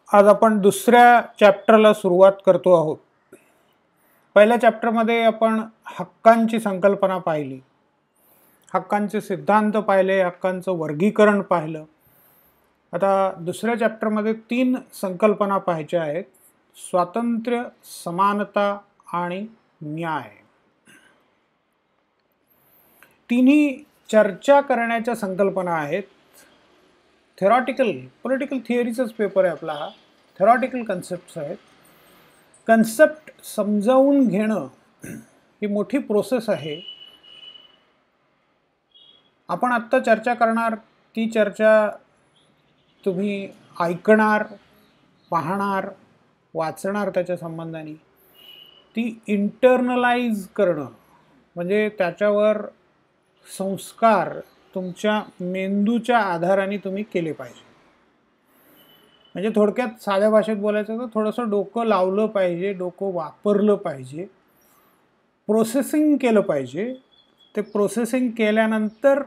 आज आपण दुसऱ्या चॅप्टरला सुरुवात करतो आहोत. पहिल्या चॅप्टरमध्ये आपण हक्कांची संकल्पना पाहिली, हक्कांचे सिद्धांत पाहिले, हक्कांचं वर्गीकरण पाहिलं. आता दुसऱ्या चॅप्टरमध्ये 3 संकल्पना पाहायच्या आहेत: स्वातंत्र्य, समानता आणि न्याय. तिन्ही चर्चा करण्याच्या संकल्पना आहेत. थेरॉटिकल पॉलिटिकल थिअरीचाच पेपर आहे आपला हा. थेरॉटिकल कन्सेप्ट्स आहेत. कन्सेप्ट समजावून घेणं ही मोठी प्रोसेस आहे. आपण आत्ता चर्चा करणार ती चर्चा तुम्ही ऐकणार, पाहणार, वाचणार त्याच्या संबंधाने. ती इंटरनलाइज करणं म्हणजे त्याच्यावर संस्कार तुमच्या मेंदूच्या आधाराने तुम्ही केले पाहिजे. म्हणजे थोडक्यात साध्या भाषेत बोलायचं तर थोडंसं डोकं लावलं पाहिजे, डोकं वापरलं पाहिजे, प्रोसेसिंग केलं पाहिजे. ते प्रोसेसिंग केल्यानंतर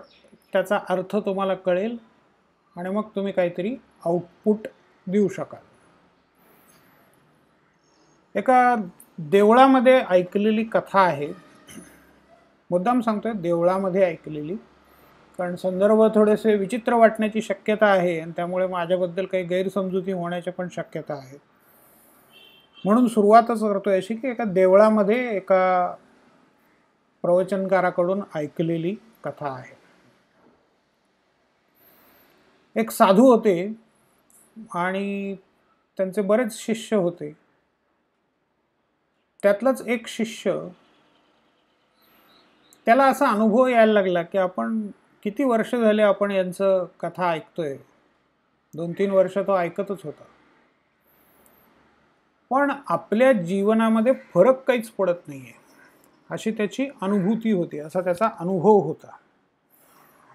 त्याचा अर्थ तुम्हाला कळेल आणि मग तुम्ही काहीतरी आउटपुट देऊ शकाल. एका देवळामध्ये ऐकलेली कथा आहे. मुद्दाम सांगतोय देवळामध्ये ऐकलेली, कारण संदर्भ थोडेसे विचित्र वाटण्याची शक्यता आहे आणि त्यामुळे माझ्याबद्दल काही गैरसमजुती होण्याच्या पण शक्यता आहेत. म्हणून सुरुवातच करतोय अशी की एका देवळामध्ये एका प्रवचनकाराकडून ऐकलेली कथा आहे. एक साधू होते आणि त्यांचे बरेच शिष्य होते. त्यातलाच एक शिष्य, त्याला असा अनुभव यायला लागला की आपण किती वर्ष झाले आपण यांचं कथा ऐकतोय. 2-3 वर्ष तो ऐकतच होता, पण आपल्या जीवनामध्ये फरक काहीच पडत नाहीये अशी त्याची अनुभूती होती, असा त्याचा अनुभव होता.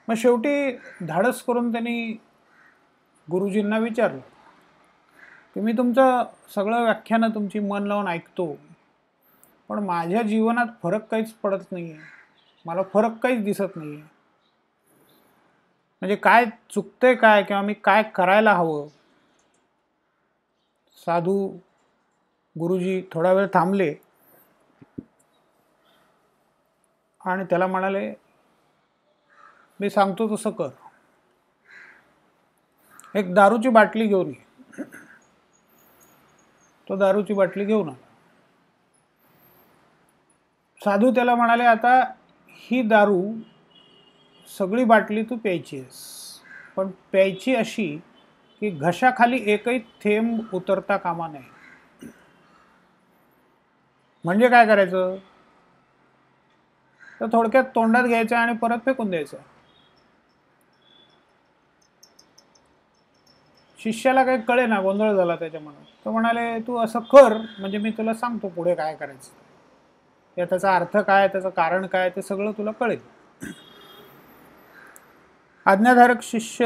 मग शेवटी धाडस करून त्यांनी गुरुजींना विचारलं की मी तुमचं सगळं व्याख्यानं तुमची मन लावून ऐकतो, पण माझ्या जीवनात फरक काहीच पडत नाहीये, मला फरक काहीच दिसत नाहीये. म्हणजे काय चुकतंय काय, किंवा मी काय करायला हवं. साधू गुरुजी थोडा वेळ थांबले आणि त्याला म्हणाले, मी सांगतो तसं कर. एक दारूची बाटली घेऊन ये. तो दारूची बाटली घेऊन आला. साधू त्याला म्हणाले, आता ही दारू सगळी बाटली तू प्यायची आहेस, पण प्यायची अशी की घशाखाली एकही थेंब उतरता कामा नये. म्हणजे काय करायचं तर थोडक्यात तोंडात घ्यायचं आणि परत फेकून द्यायचं. शिष्याला काही कळे ना, गोंधळ झाला त्याच्या मनात. तो म्हणाले, तू असं कर म्हणजे मी तुला सांगतो पुढे काय करायचं, या त्याचा अर्थ काय, त्याचं कारण काय, ते सगळं तुला कळेल. आज्ञाधारक शिष्य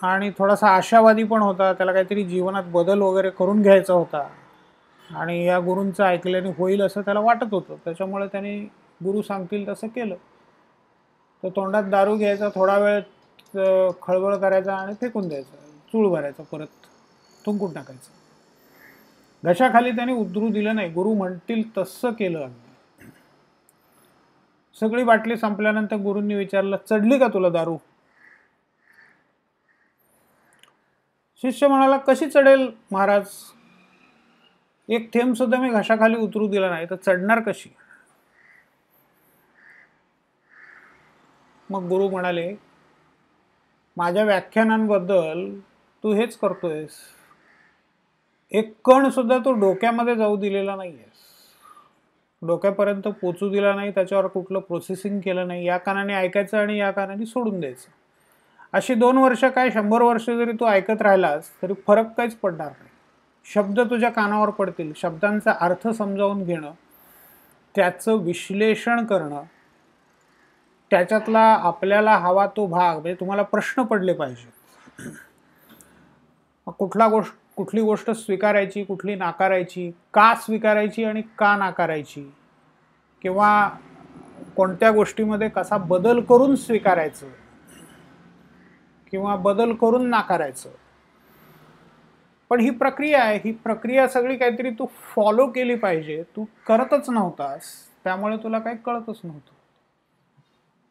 आणि थोडासा आशावादी पण होता. त्याला काहीतरी जीवनात बदल वगैरे करून घ्यायचा होता आणि या गुरूंचं ऐकल्याने होईल असं त्याला वाटत होतं. त्याच्यामुळे त्याने गुरु सांगतील तसं केलं. तो तोंडात दारू घ्यायचा, थोडा वेळ खळबळ करायचा आणि फेकून द्यायचा, चूळ भरायचा, परत थुंकून टाकायचं. घशाखाली त्याने उतरू दिलं नाही. गुरु म्हणतील तसं केलं. सगळी बाटली संपल्यानंतर गुरूंनी विचारलं, चढली का तुला दारू? शिष्य म्हणाला, कशी चढेल महाराज, एक थेंब सुद्धा मी घशाखाली उतरू दिला नाही तर चढणार कशी? मग गुरु म्हणाले, माझ्या व्याख्यानांबद्दल तू हेच करतोयस, एक कण सुद्धा तू डोक्यामध्ये जाऊ दिलेला नाहीयेस, डोक्यापर्यंत पोचू दिला नाही, त्याच्यावर कुठलं प्रोसेसिंग केलं नाही. या कानाने ऐकायचं आणि या कानाने सोडून द्यायचं. अशी 2 वर्ष काय 100 वर्ष जरी तू ऐकत राहिलास तरी फरक काहीच पडणार नाही. शब्द तुझ्या कानावर पडतील. शब्दांचा अर्थ समजावून घेणं, त्याचं विश्लेषण करणं, त्याच्यातला आपल्याला हवा तो भाग, म्हणजे तुम्हाला प्रश्न पडले पाहिजे. कुठली गोष्ट स्वीकारायची, कुठली नाकारायची, का स्वीकारायची आणि का नाकारायची, किंवा कोणत्या गोष्टीमध्ये कसा बदल करून स्वीकारायचं किंवा बदल करून नाकारायचं. पण ही प्रक्रिया आहे, ही प्रक्रिया सगळी काहीतरी तू फॉलो केली पाहिजे. तू करतच नव्हतास, त्यामुळे तुला काही कळतच नव्हतं.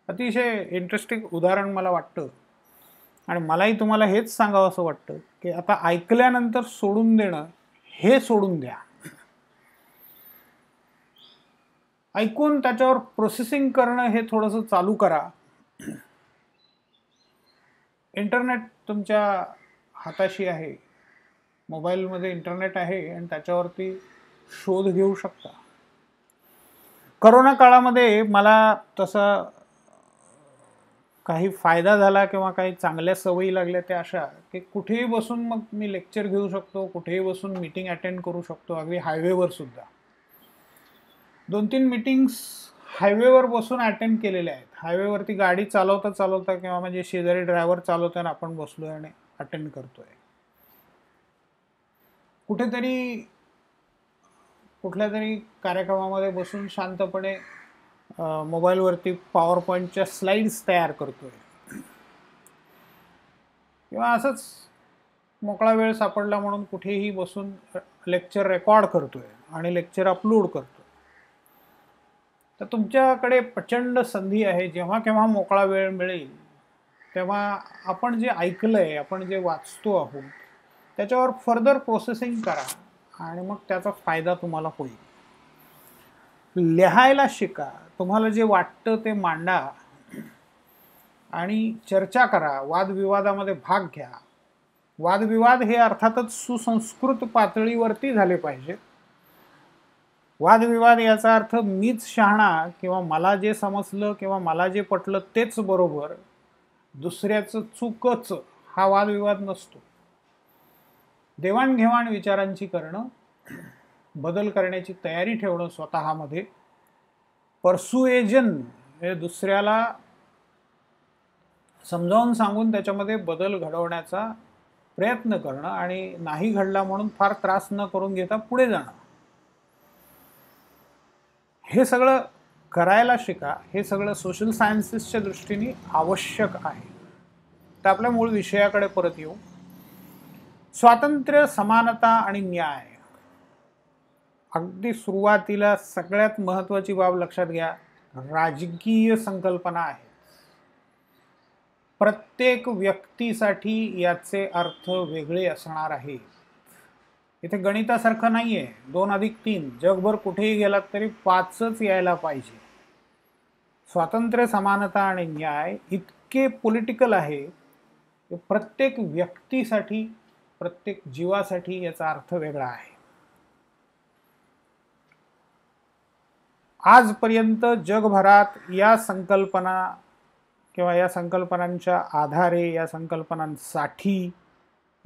अतिशय इंटरेस्टिंग उदाहरण मला वाटतं आणि मलाही तुम्हाला हेच सांगावं असं वाटतं की आता ऐकल्यानंतर सोडून देणं हे सोडून द्या. ऐकून त्याच्यावर प्रोसेसिंग करणं हे थोडंसं चालू करा. इंटरनेट तुमच्या हाताशी आहे, मोबाईलमध्ये इंटरनेट आहे आणि त्याच्यावरती शोध घेऊ शकता. करोना काळामध्ये मला तसा काही फायदा झाला किंवा काही चांगल्या सवयी लागल्या त्या अशा की कुठेही बसून मग मी लेक्चर घेऊ शकतो, कुठेही बसून मीटिंग अटेंड करू शकतो. अगदी हायवेवर सुद्धा 2-3 मीटिंग्स हायवेवर बसून अटेंड केलेल्या आहेत. हायवेवरती गाडी चालवता चालवता किंवा म्हणजे शेजारी ड्रायव्हर चालवताना आपण बसलोय आणि अटेंड करतोय. कुठेतरी कुठल्या तरी कार्यक्रमामध्ये बसून शांतपणे मोबाईलवरती पॉवर पॉईंटच्या स्लाइड्स तयार करतोय किंवा असंच मोकळा वेळ सापडला म्हणून कुठेही बसून लेक्चर रेकॉर्ड करतोय आणि लेक्चर अपलोड करतोय. तर तुमच्याकडे प्रचंड संधी आहे. जेव्हा केव्हा मोकळा वेळ मिळेल तेव्हा आपण जे ऐकलंय, आपण जे वाचतो आहोत त्याच्यावर फर्दर प्रोसेसिंग करा आणि मग त्याचा फायदा तुम्हाला होईल. लिहायला शिका, तुम्हाला जे वाटतं ते मांडा आणि चर्चा करा, वादविवादामध्ये भाग घ्या. वादविवाद हे अर्थातच सुसंस्कृत पातळीवरती झाले पाहिजे. वादविवाद याचा अर्थ मीच शहाणा किंवा मला जे समजलं किंवा मला जे पटलं तेच बरोबर, दुसऱ्याचं चूकच, हा वादविवाद नसतो. देवाणघेवाण विचारांची करणं, बदल करण्याची तयारी ठेवणं स्वतःमध्ये, परसुएजन हे दुसऱ्याला समजावून सांगून त्याच्यामध्ये बदल घडवण्याचा प्रयत्न करणं आणि नाही घडला म्हणून फार त्रास न करून घेता पुढे जाणं, हे सगळं करायला शिका. हे सगळं सोशल सायन्सेसच्या दृष्टीने आवश्यक आहे. तर आपल्या मूळ विषयाकडे परत येऊ. स्वातंत्र्य, समानता आणि न्याय. अगदी सुरुवातीला सगळ्यात महत्त्वाची बाब लक्षात घ्या, राजकीय संकल्पना आहे. प्रत्येक व्यक्तीसाठी याचे अर्थ वेगळे असणार आहेत. इथे गणितासारखं नाहीये 2+3, जगभर कुठेही गेलात तरी 5च यायला पाहिजे. स्वातंत्र्य, समानता आणि न्याय इतके पॉलिटिकल आहे की प्रत्येक व्यक्तीसाठी, प्रत्येक जीवासाठी याचा अर्थ वेगळा आहे. आजपर्यंत जगभरात या संकल्पना किंवा या संकल्पनांच्या आधारे, या संकल्पनांसाठी,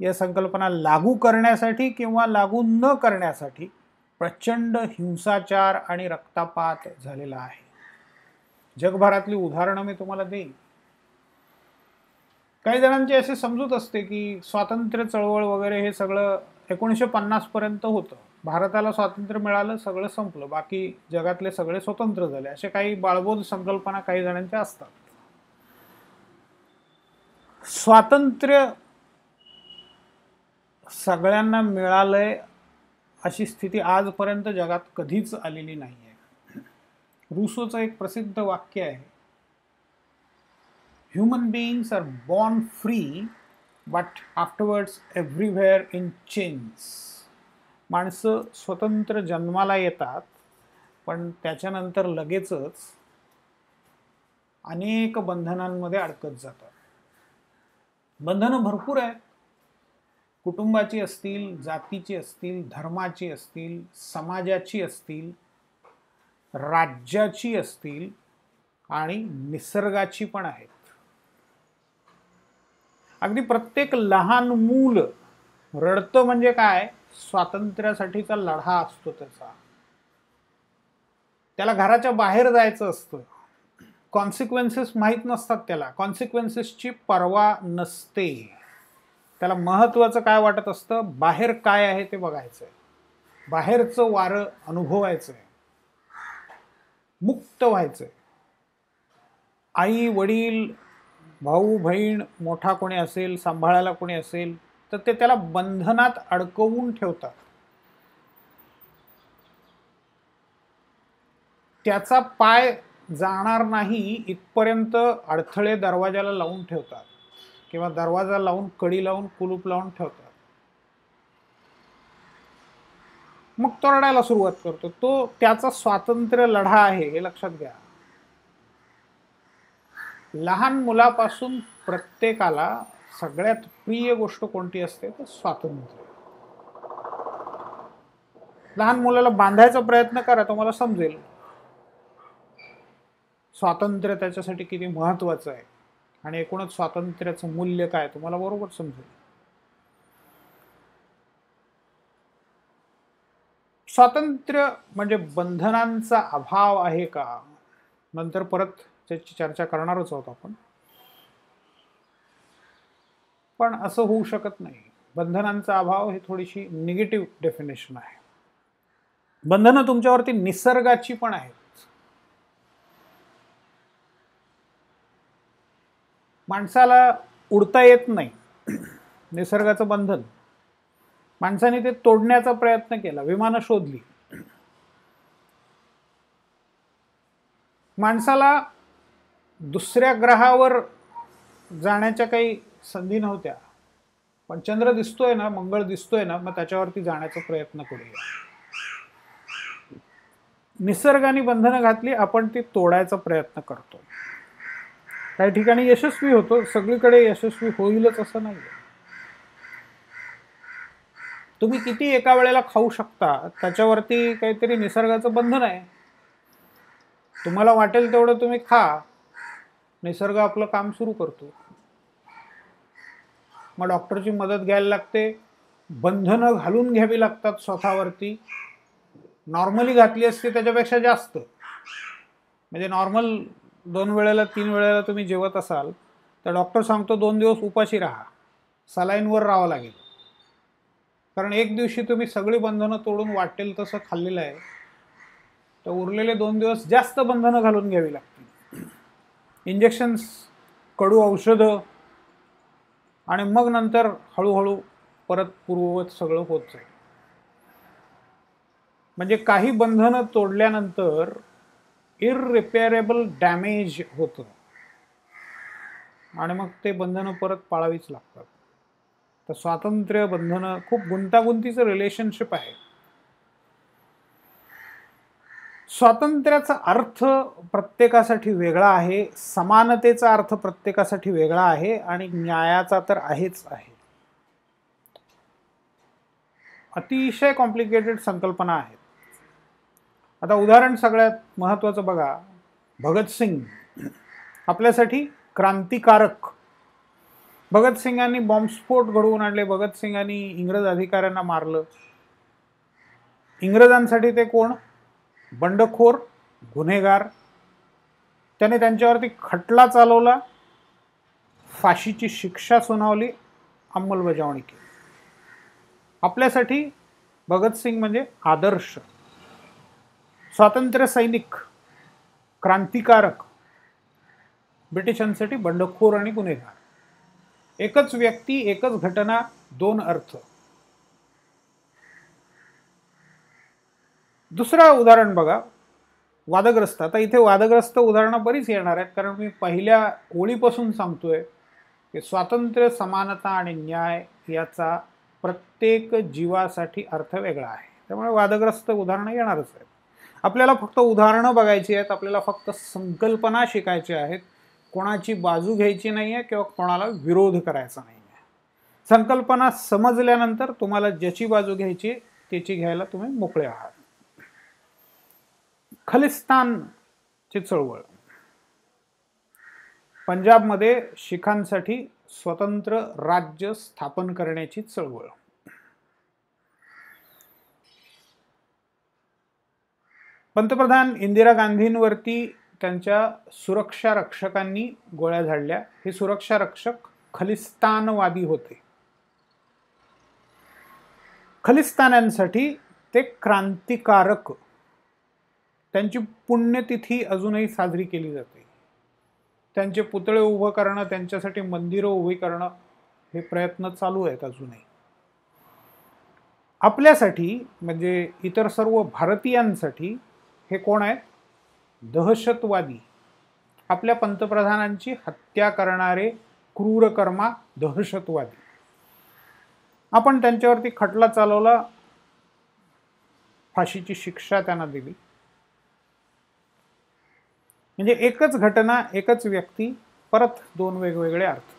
या संकल्पना लागू करण्यासाठी किंवा लागू न करण्यासाठी प्रचंड हिंसाचार आणि रक्तपात झालेला आहे. जगभरातली उदाहरणं मी तुम्हाला देईन. काही जणांची अशी समजूत असते की स्वातंत्र्य चळवळ वगैरे हे सगळं 1950 पर्यंत होतं. भारताला स्वातंत्र्य मिळालं, सगळं संपलं, बाकी जगातले सगळे स्वतंत्र झाले, असे काही बाळबोध संकल्पना काही जणांच्या असतात. स्वातंत्र्य सगळ्यांना मिळालंय अशी स्थिती आजपर्यंत जगात कधीच आलेली नाहीये. रूसोचं एक प्रसिद्ध वाक्य आहे, human beings are born free but afterwards everywhere in chains. माणसं स्वतंत्र जन्माला येतात पण त्याच्यानंतर लगेचच अनेक बंधनांमध्ये अडकत जातात. बंधनं भरपूर आहेत. कुटुंबाची असतील, जातीची असतील, धर्माची असतील, समाजाची असतील, राज्याची असतील आणि निसर्गाची पण आहेत. अगदी प्रत्येक लहान मूल रडतं म्हणजे काय, स्वातंत्र्यासाठीचा लढा असतो त्याला घराच्या बाहेर जायचं असतं. कॉन्सिक्वेन्सेस माहीत नसतात त्याला, कॉन्सिक्वेन्सेसची पर्वा नसते. त्याला महत्त्वाचं काय वाटत असतं, बाहेर काय आहे ते बघायचंय, बाहेरचं वारं अनुभवायचंय, मुक्त व्हायचंय. आई वडील, भाऊ बहीण, मोठा कोणी असेल, सांभाळायला कोणी असेल, तर ते त्याला बंधनात अडकवून ठेवतात. त्याचा पाय जाणार नाही इथपर्यंत अडथळे दरवाजाला लावून ठेवतात किंवा दरवाजा लावून, कडी लावून, कुलूप लावून ठेवतात. मग तो रडायला सुरुवात करतो. तो त्याचा स्वातंत्र्य लढा आहे हे लक्षात घ्या. लहान मुलापासून प्रत्येकाला सगळ्यात प्रिय गोष्ट कोणती असते तर स्वातंत्र्य. लहान मुलाला बांधायचा प्रयत्न करा, तुम्हाला समजेल स्वातंत्र्य त्याच्यासाठी किती महत्वाचं आहे आणि एकूणच स्वातंत्र्याचं मूल्य काय तुम्हाला बरोबर समजेल. स्वातंत्र्य म्हणजे बंधनांचा अभाव आहे का, नंतर परत त्याची चर्चा करणारच आहोत आपण. पण असं होऊ शकत नाही. बंधनांचा अभाव ही थोडीशी निगेटिव्ह डेफिनेशन आहे. बंधनं तुमच्यावरती निसर्गाची पण आहेत. माणसाला उडता येत नाही, निसर्गाचं बंधन. माणसाने ते तोडण्याचा प्रयत्न केला, विमानं शोधली. माणसाला दुसऱ्या ग्रहावर जाण्याच्या काही संधी नव्हत्या, पण चंद्र दिसतोय ना, मंगळ दिसतोय ना, मग त्याच्यावरती जाण्याचा प्रयत्न करूया. निसर्गाने बंधनं घातली, आपण ती तोडायचा प्रयत्न करतो. काही ठिकाणी यशस्वी होतो, सगळीकडे यशस्वी होईलच असं नाही. तुम्ही किती एका वेळेला खाऊ शकता त्याच्यावरती काहीतरी निसर्गाचं बंधन आहे. तुम्हाला वाटेल तेवढं तुम्ही खा, निसर्ग आपलं काम सुरू करतो. मग डॉक्टरची मदत घ्यायला लागते, बंधनं घालून घ्यावी लागतात स्वतःवरती. नॉर्मली घातली असते त्याच्यापेक्षा जास्त. म्हणजे नॉर्मल 2 वेळेला 3 वेळेला तुम्ही जेवत असाल तर डॉक्टर सांगतो 2 दिवस उपाशी राहा, सलाईनवर राहावं लागेल. कारण एक दिवशी तुम्ही सगळी बंधनं तोडून वाटेल तसं खाल्लेलं आहे, तर उरलेले 2 दिवस जास्त बंधनं घालून घ्यावी लागतील. इंजेक्शन्स, कडू औषधं, आणि मग नंतर हळूहळू परत पूर्ववत सगळं होत जाईल. म्हणजे काही बंधनं तोडल्यानंतर इररिपेरेबल डॅमेज होतं आणि मग ते बंधनं परत पाळावीच लागतात. तर स्वातंत्र्य बंधनं खूप गुंतागुंतीचं रिलेशनशिप आहे. स्वातंत्र्याचा अर्थ प्रत्येकासाठी वेगळा आहे, समानतेचा अर्थ प्रत्येकासाठी वेगळा आहे आणि न्यायाचा तर आहेच आहे. अतिशय कॉम्प्लिकेटेड संकल्पना आहेत. आता उदाहरण सगळ्यात महत्त्वाचं बघा, भगतसिंग आपल्यासाठी क्रांतिकारक. भगतसिंगांनी बॉम्बस्फोट घडवून आणले, भगतसिंगांनी इंग्रज अधिकाऱ्यांना मारलं. इंग्रजांसाठी ते कोण? बंडखोर, गुन्हेगार. त्याने त्यांच्यावरती खटला चालवला, फाशीची शिक्षा सुनावली, अंमलबजावणी केली. आपल्यासाठी भगतसिंग म्हणजे आदर्श, स्वातंत्र्य सैनिक, क्रांतिकारक. ब्रिटिशांसाठी बंडखोर आणि गुन्हेगार. एकच व्यक्ती, एकच घटना, 2 अर्थ. दुसरं उदाहरण बघा, वादग्रस्त. आता इथे वादग्रस्त उदाहरणं बरीच येणार आहेत, कारण मी पहिल्या ओळीपासून सांगतोय की स्वातंत्र्य, समानता आणि न्याय याचा प्रत्येक जीवासाठी अर्थ वेगळा आहे. त्यामुळे वादग्रस्त उदाहरणं येणारच आहेत. आपल्याला फक्त उदाहरणं बघायची आहेत, आपल्याला फक्त संकल्पना शिकायच्या आहेत. कोणाची बाजू घ्यायची नाही आहे किंवा कोणाला विरोध करायचा नाही आहे. संकल्पना समजल्यानंतर तुम्हाला ज्याची बाजू घ्यायची त्याची घ्यायला तुम्ही मोकळे आहात. खलिस्तानची चळवळ, पंजाबमध्ये शिखांसाठी स्वतंत्र राज्य स्थापन करण्याची चळवळ. पंतप्रधान इंदिरा गांधींवरती त्यांच्या सुरक्षा रक्षकांनी गोळ्या झाडल्या. हे सुरक्षा रक्षक खलिस्तानवादी होते. खलिस्तान्यांसाठी ते क्रांतिकारक. त्यांची पुण्यतिथी अजूनही साजरी केली जाते. त्यांचे पुतळे उभं करणं, त्यांच्यासाठी मंदिरं उभी करणं हे प्रयत्न चालू आहेत अजूनही. आपल्यासाठी म्हणजे इतर सर्व भारतीयांसाठी हे कोण आहेत? दहशतवादी, आपल्या पंतप्रधानांची हत्या करणारे क्रूरकर्मा दहशतवादी. आपण त्यांच्यावरती खटला चालवला, फाशीची शिक्षा त्यांना दिली. म्हणजे एकच घटना, एकच व्यक्ती, परत दोन वेगवेगळे अर्थ.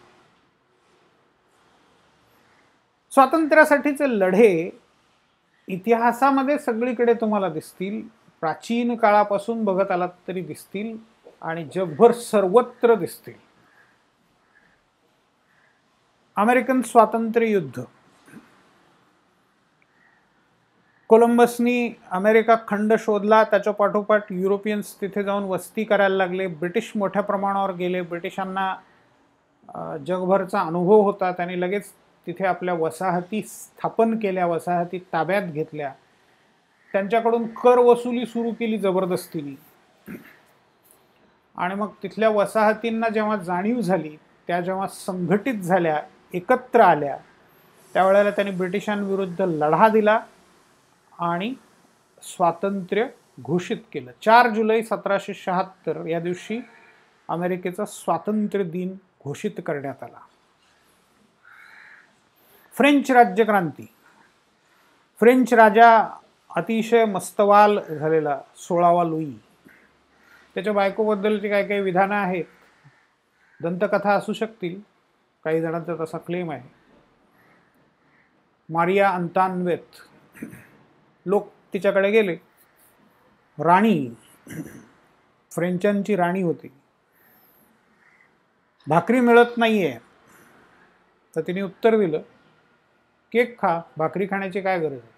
स्वातंत्र्यासाठीचे लढे इतिहासामध्ये सगळीकडे तुम्हाला दिसतील, प्राचीन काळापासून बघत आलात तरी दिसतील आणि जगभर सर्वत्र दिसतील. अमेरिकन स्वातंत्र्य युद्ध, कोलंबसनी अमेरिका खंड शोधला, त्याच्या पाठोपाठ युरोपियन्स तिथे जाऊन वस्ती करायला लागले. ब्रिटिश मोठ्या प्रमाणावर गेले. ब्रिटिशांना जगभरचा अनुभव होता. त्यांनी लगेच तिथे आपल्या वसाहती स्थापन केल्या, वसाहती ताब्यात घेतल्या, त्यांच्याकडून कर वसुली सुरू केली जबरदस्तीने. आणि मग तिथल्या वसाहतींना जेव्हा जाणीव झाली, त्या जेव्हा संघटित झाल्या, एकत्र आल्या, त्यावेळेला त्यांनी ब्रिटिशांविरुद्ध लढा दिला आणि स्वातंत्र्य घोषित केलं. 4 जुलै 1776 या दिवशी अमेरिकेचा स्वातंत्र्य दिन घोषित करण्यात आला. फ्रेंच राज्यक्रांती, फ्रेंच राजा अतिशय मस्तवाल झालेला 16वा लुई, त्याच्या बायकोबद्दलची काही काही विधानं आहेत, दंतकथा असू शकतील, काही जणांचा तसा क्लेम आहे. मारिया अंतान्वेत, लोक तिच्याकडे गेले. राणी, फ्रेंचांची राणी होती. भाकरी मिळत नाहीये, तर तिने उत्तर दिलं, केक खा, भाकरी खाण्याची काय गरज आहे.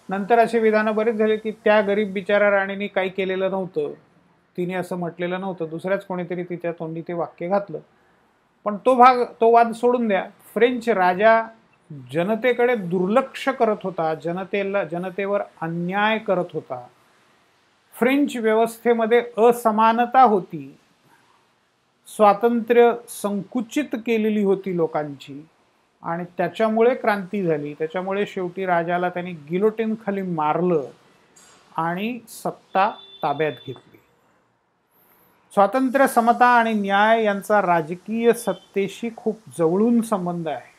नंतर असे विधानं बरेच झाले की त्या गरीब बिचारा राणीने काही केलेलं नव्हतं, तिने असं म्हटलेलं नव्हतं, दुसऱ्याच कोणीतरी तिच्या तोंडी ते वाक्य घातलं. पण तो वाद सोडून द्या. फ्रेंच राजा जनतेकडे दुर्लक्ष करत होता, जनतेवर अन्याय करत होता. फ्रेंच व्यवस्थेमध्ये असमानता होती, स्वातंत्र्य संकुचित केलेली होती लोकांची, आणि त्याच्यामुळे क्रांती झाली. त्याच्यामुळे शेवटी राजाला त्यांनी गिलोटिन खाली मारलं आणि सत्ता ताब्यात घेतली. स्वातंत्र्य, समता आणि न्याय यांचा राजकीय सत्तेशी खूप जवळून संबंध आहे.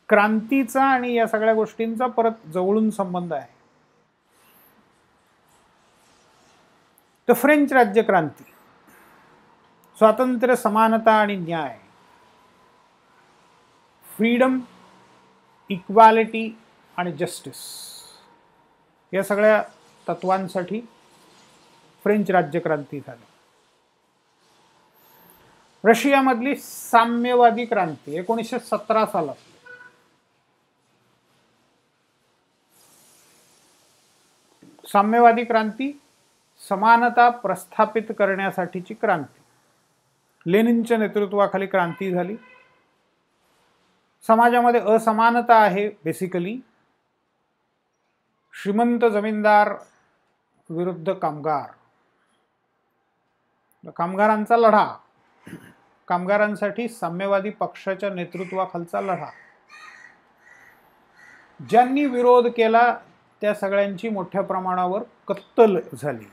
क्रांतीचा आणि या सगळ्या गोष्टींचा परत जवळून संबंध आहे. तर फ्रेंच राज्यक्रांती, स्वातंत्र्य, समानता आणि न्याय, फ्रीडम, इक्वालिटी आणि जस्टिस, या सगळ्या तत्वांसाठी फ्रेंच राज्यक्रांती झाली. रशियामधली साम्यवादी क्रांती 1917 सालात. साम्यवादी क्रांती, समानता प्रस्थापित करण्यासाठीची क्रांती. लेनिनच्या नेतृत्वाखाली क्रांती झाली. समाजामध्ये असमानता आहे बेसिकली. श्रीमंत जमीनदार विरुद्ध कामगार, कामगारांचा लढा, कामगारांसाठी साम्यवादी पक्षाच्या नेतृत्वाखालचा लढा. ज्यांनी विरोध केला त्या सगळ्यांची मोठ्या प्रमाणावर कत्तल झाली,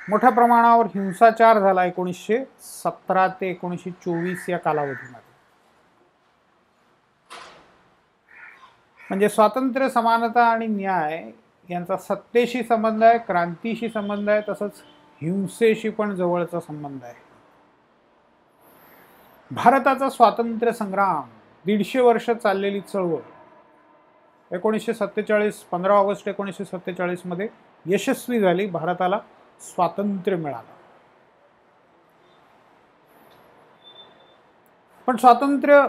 मोठ्या प्रमाणावर हिंसाचार झाला 1917 ते 1924 या कालावधीमध्ये. म्हणजे स्वातंत्र्य, समानता आणि न्याय यांचा सत्तेशी संबंध आहे, क्रांतीशी संबंध आहे, तसंच हिंसेशी पण जवळचा संबंध आहे. भारताचा स्वातंत्र्य संग्राम, 150 वर्ष चाललेली चळवळ, 1947 15 ऑगस्ट 1947 मध्ये यशस्वी झाली. भारताला स्वातंत्र्य मिळालं. पण स्वातंत्र्य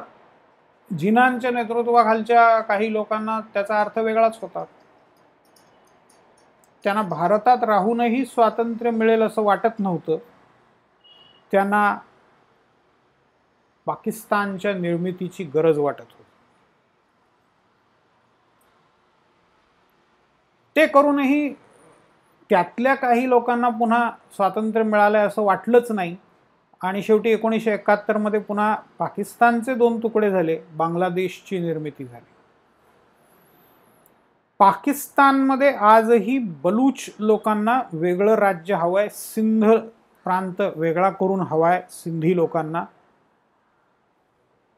जिनांच्या नेतृत्वाखालच्या काही लोकांना त्याचा अर्थ वेगळाच होता. त्यांना भारतात राहूनही स्वातंत्र्य मिळेल असं वाटत नव्हतं. त्यांना पाकिस्तानच्या निर्मितीची गरज वाटत होती. ते करूनही त्यातल्या काही लोकांना पुन्हा स्वातंत्र्य मिळालंय असं वाटलंच नाही. आणि शेवटी 1971 मध्ये पुन्हा पाकिस्तानचे 2 तुकडे झाले, बांगलादेशची निर्मिती झाली. पाकिस्तानमध्ये आजही बलूच लोकांना वेगळं राज्य हवंय, सिंध प्रांत वेगळा करून हवाय सिंधी लोकांना.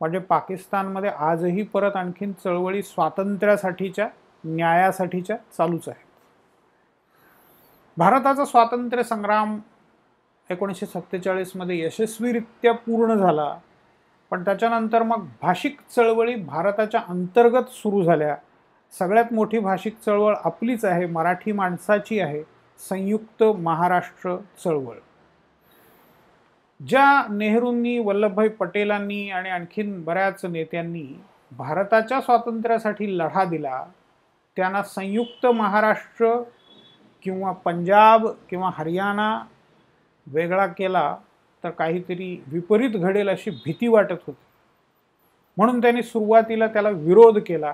म्हणजे पाकिस्तानमध्ये आजही परत आणखीन चळवळी स्वातंत्र्यासाठीच्या, न्यायासाठीच्या चालूच आहेत. भारताचा स्वातंत्र्य संग्राम 1947 मध्ये यशस्वीरित्या पूर्ण झाला, पण त्याच्यानंतर मग भाषिक चळवळी भारताच्या अंतर्गत सुरू झाल्या. सगळ्यात मोठी भाषिक चळवळ आपलीच आहे, मराठी माणसाची आहे, संयुक्त महाराष्ट्र चळवळ. ज्या नेहरूंनी, वल्लभभाई पटेलांनी आणि आणखीन बऱ्याच नेत्यांनी भारताच्या स्वातंत्र्यासाठी लढा दिला, त्यांना संयुक्त महाराष्ट्र किंवा पंजाब किंवा हरियाणा वेगळा केला तर काहीतरी विपरीत घडेल अशी भीती वाटत होती. म्हणून त्यांनी सुरुवातीला त्याला विरोध केला,